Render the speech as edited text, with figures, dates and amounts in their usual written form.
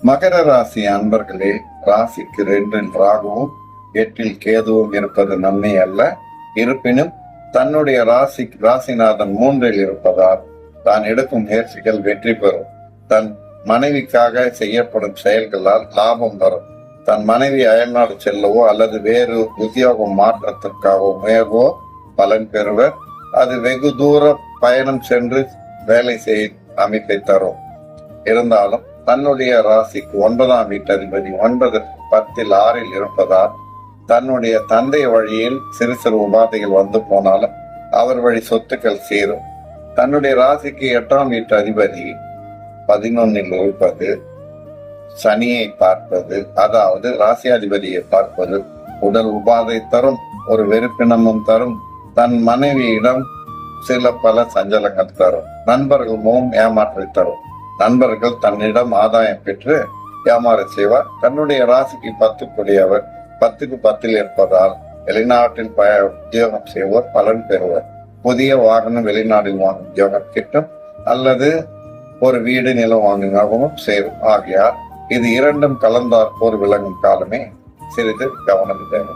மகர ராசி அன்பர்களே, ராசிக்கு 2 ராகுவும் 8 கேதுவும் இருப்பது நன்மை அல்ல. இருப்பினும் தன்னுடைய ராசிநாதன் 3 இருப்பதால் தான் எடுக்கும் முயற்சிகள் வெற்றி பெறும். தன் மனைவிக்காக செய்யப்படும் செயல்களால் லாபம் வரும். தன் மனைவி அயல்நாடு செல்லவோ அல்லது வேறு உத்தியோகம் மாற்றத்திற்காகவோ முயர்வோ பலன் பெறுவர். அது வெகு தூர பயணம் சென்று வேலை செய்ய அமைப்பை தரும். இருந்தாலும் தன்னுடைய ராசிக்கு 9ஆம் வீட்டதிபதி 9, 10, 6 இருப்பதால் தன்னுடைய தந்தை வழியில் சிறு சிறு உபாதைகள் வந்து போனாலும் அவர் வழி சொத்துக்கள் சேரும். தன்னுடைய ராசிக்கு 8ஆம் வீட்டு அதிபதி 11 இருப்பது சனியை பார்ப்பது, அதாவது ராசியாதிபதியை பார்ப்பது உடல் உபாதை தரும், ஒரு வெறுப்பினமும் தரும். தன் மனைவியிடம் சில பல சஞ்சலங்கள் தரும். நண்பர்கள் மூலம் ஏமாற்றை தரும். நண்பர்கள் தன்னிடம் ஆதாயம் பெற்று ஏமாற செய்வார். தன்னுடைய ராசிக்கு 10 கூடியவர் 10க்கு 10 இருப்பதால் வெளிநாட்டில் உத்தியோகம் செய்வோர் பலன் பெறுவர். புதிய வாகனம் வெளிநாட்டில் வாங்கும் உத்தியோகம் கிட்டும், அல்லது ஒரு வீடு நிலம் வாங்கினாகவும் சேரும். ஆகையால் இது 2ம் கலந்தாற்போர் விளங்கும் காலமே சிறிது கவனம் தேவை.